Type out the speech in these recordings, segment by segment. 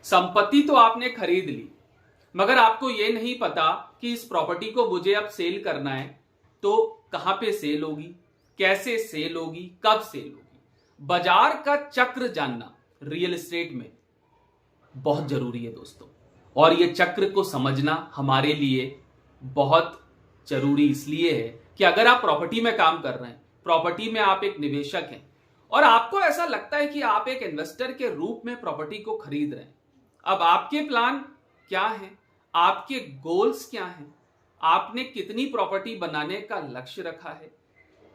संपत्ति तो आपने खरीद ली, मगर आपको यह नहीं पता कि इस प्रॉपर्टी को मुझे अब सेल करना है तो कहां पे सेल होगी, कैसे सेल होगी, कब सेल होगी। बाजार का चक्र जानना रियल एस्टेट में बहुत जरूरी है दोस्तों, और यह चक्र को समझना हमारे लिए बहुत जरूरी इसलिए है कि अगर आप प्रॉपर्टी में काम कर रहे हैं, प्रॉपर्टी में आप एक निवेशक हैं और आपको ऐसा लगता है कि आप एक इन्वेस्टर के रूप में प्रॉपर्टी को खरीद रहे हैं। अब आपके प्लान क्या है, आपके गोल्स क्या हैं, आपने कितनी प्रॉपर्टी बनाने का लक्ष्य रखा है,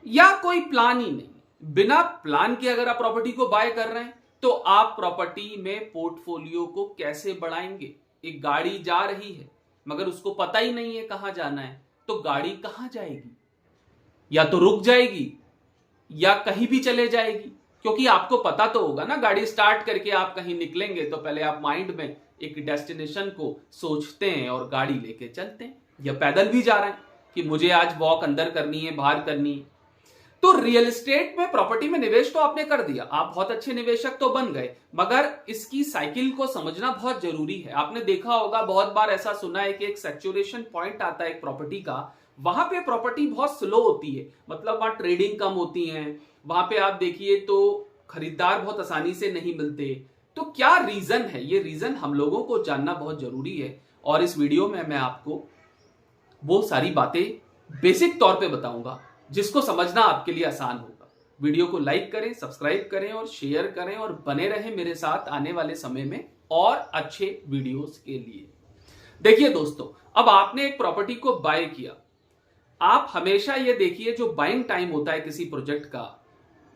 या कोई प्लान ही नहीं। बिना प्लान के अगर आप प्रॉपर्टी को बाय कर रहे हैं तो आप प्रॉपर्टी में पोर्टफोलियो को कैसे बढ़ाएंगे। एक गाड़ी जा रही है मगर उसको पता ही नहीं है कहां जाना है, तो गाड़ी कहां जाएगी, या तो रुक जाएगी या कहीं भी चले जाएगी। क्योंकि आपको पता तो होगा ना, गाड़ी स्टार्ट करके आप कहीं निकलेंगे तो पहले आप माइंड में एक डेस्टिनेशन को सोचते हैं और गाड़ी लेके चलते हैं, या पैदल भी जा रहे हैं कि मुझे आज वॉक अंदर करनी है, बाहर करनी है। तो रियल एस्टेट में, प्रॉपर्टी में निवेश तो आपने कर दिया, आप बहुत अच्छे निवेशक तो बन गए, मगर इसकी साइकिल को समझना बहुत जरूरी है। आपने देखा होगा, बहुत बार ऐसा सुना है कि एक सैचुरेशन पॉइंट आता है एक प्रॉपर्टी का, वहां पे प्रॉपर्टी बहुत स्लो होती है, मतलब वहां ट्रेडिंग कम होती है, वहां पे आप देखिए तो खरीदार बहुत आसानी से नहीं मिलते। तो क्या रीजन है, ये रीजन हम लोगों को जानना बहुत जरूरी है, और इस वीडियो में मैं आपको वो सारी बातें बेसिक तौर पे बताऊंगा जिसको समझना आपके लिए आसान होगा। वीडियो को लाइक करें, सब्सक्राइब करें और शेयर करें, और बने रहें मेरे साथ आने वाले समय में और अच्छे वीडियोस के लिए। देखिए दोस्तों, अब आपने एक प्रॉपर्टी को बाय किया, आप हमेशा ये देखिए जो बाइंग टाइम होता है किसी प्रोजेक्ट का,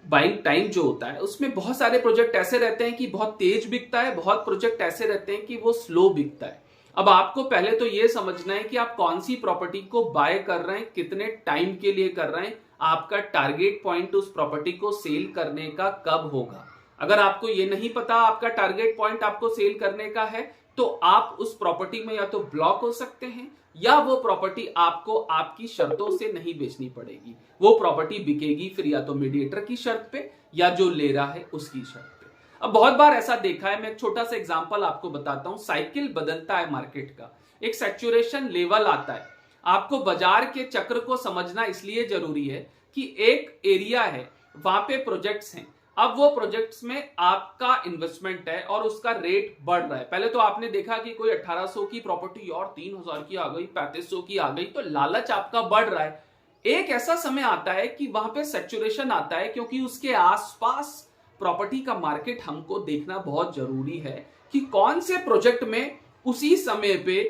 बाइंग टाइम जो होता है उसमें बहुत सारे प्रोजेक्ट ऐसे रहते हैं कि बहुत तेज बिकता है, बहुत प्रोजेक्ट ऐसे रहते हैं कि वो स्लो बिकता है। अब आपको पहले तो ये समझना है कि आप कौन सी प्रॉपर्टी को बाय कर रहे हैं, कितने टाइम के लिए कर रहे हैं, आपका टारगेट पॉइंट उस प्रॉपर्टी को सेल करने का कब होगा। अगर आपको ये नहीं पता आपका टारगेट पॉइंट आपको सेल करने का है, तो आप उस प्रॉपर्टी में या तो ब्लॉक हो सकते हैं, या वो प्रॉपर्टी आपको आपकी शर्तों से नहीं बेचनी पड़ेगी। वो प्रॉपर्टी बिकेगी फिर या तो मीडिएटर की शर्त पे, या जो ले रहा है उसकी शर्त पे। अब बहुत बार ऐसा देखा है, मैं एक छोटा सा एग्जांपल आपको बताता हूं। साइकिल बदलता है मार्केट का, एक सैचुरेशन लेवल आता है। आपको बाजार के चक्र को समझना इसलिए जरूरी है कि एक एरिया है, वहां पे प्रोजेक्ट्स हैं, अब वो प्रोजेक्ट्स में आपका इन्वेस्टमेंट है और उसका रेट बढ़ रहा है। पहले तो आपने देखा कि कोई 1800 की प्रॉपर्टी और 3000 की आ गई, 3500 की आ गई, तो लालच आपका बढ़ रहा है। एक ऐसा समय आता है कि वहां पे सैचुरेशन आता है, क्योंकि उसके आसपास प्रॉपर्टी का मार्केट हमको देखना बहुत जरूरी है कि कौन से प्रोजेक्ट में उसी समय पे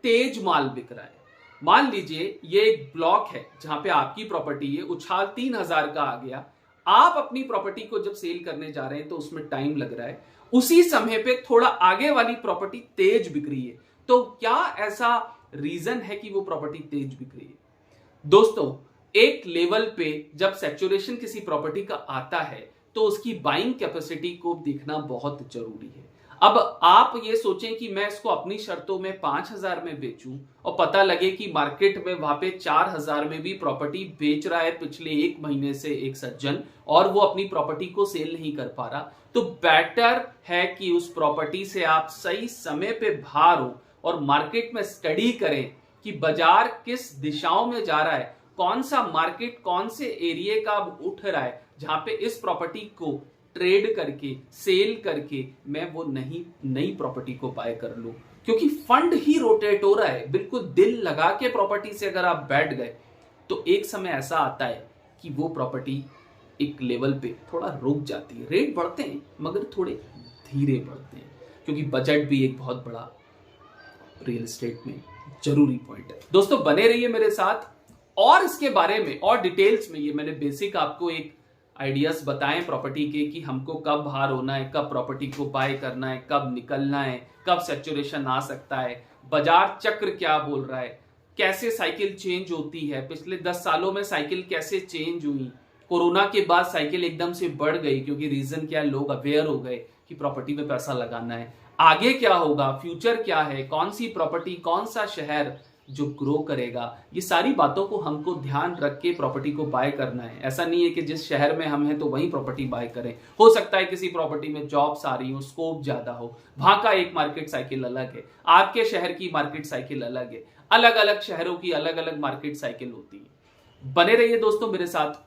तेज माल बिक रहा है। मान लीजिए ये एक ब्लॉक है जहां पे आपकी प्रॉपर्टी है, उछाल 3000 का आ गया, आप अपनी प्रॉपर्टी को जब सेल करने जा रहे हैं तो उसमें टाइम लग रहा है, उसी समय पे थोड़ा आगे वाली प्रॉपर्टी तेज बिक रही है। तो क्या ऐसा रीजन है कि वो प्रॉपर्टी तेज बिक रही है? दोस्तों, एक लेवल पे जब सैचुरेशन किसी प्रॉपर्टी का आता है तो उसकी बाइंग कैपेसिटी को देखना बहुत जरूरी है। अब आप ये सोचें कि मैं इसको अपनी शर्तों में 5000 में बेचूं, और पता लगे कि मार्केट में वहां पे 4000 में भी प्रॉपर्टी बेच रहा है पिछले एक महीने से एक सज्जन, और वो अपनी प्रॉपर्टी को सेल नहीं कर पा रहा, तो बेटर है कि उस प्रॉपर्टी से आप सही समय पे बाहर हो और मार्केट में स्टडी करें कि बाजार किस दिशाओं में जा रहा है, कौन सा मार्केट कौन से एरिया का अब उठ रहा है, जहां पे इस प्रॉपर्टी को ट्रेड करके, सेल करके मैं वो नई प्रॉपर्टी को बाय कर लूं। क्योंकि फंड ही रोटेट हो रहा है। बिल्कुल दिल लगा के प्रॉपर्टी से अगर आप बैठ गए तो एक समय ऐसा आता है कि वो प्रॉपर्टी एक लेवल पे थोड़ा रुक जाती है। रेट बढ़ते हैं मगर थोड़े धीरे बढ़ते हैं, क्योंकि बजट भी एक बहुत बड़ा रियल एस्टेट में जरूरी पॉइंट है। दोस्तों, बने रहिए मेरे साथ, और इसके बारे में और डिटेल्स में, ये मैंने बेसिक आपको एक आइडियाज बताएं प्रॉपर्टी के कि हमको कब बाहर होना है, कब प्रॉपर्टी को बाय करना है, कब निकलना है, कब सैचुरेशन आ सकता है, बाजार चक्र क्या बोल रहा है, कैसे साइकिल चेंज होती है, पिछले 10 सालों में साइकिल कैसे चेंज हुई, कोरोना के बाद साइकिल एकदम से बढ़ गई, क्योंकि रीजन क्या है, लोग अवेयर हो गए कि प्रॉपर्टी में पैसा लगाना है। आगे क्या होगा, फ्यूचर क्या है, कौन सी प्रॉपर्टी, कौन सा शहर जो ग्रो करेगा। ये सारी बातों को हमको ध्यान रख के प्रॉपर्टी को बाय करना है। ऐसा नहीं है कि जिस शहर में हम हैं तो वहीं प्रॉपर्टी बाय करें। हो सकता है किसी प्रॉपर्टी में जॉब्स आ रही हो, स्कोप ज्यादा हो, वहां का एक मार्केट साइकिल अलग है, आपके शहर की मार्केट साइकिल अलग है, अलग अलग शहरों की अलग अलग मार्केट साइकिल होती है। बने रहिए दोस्तों मेरे साथ।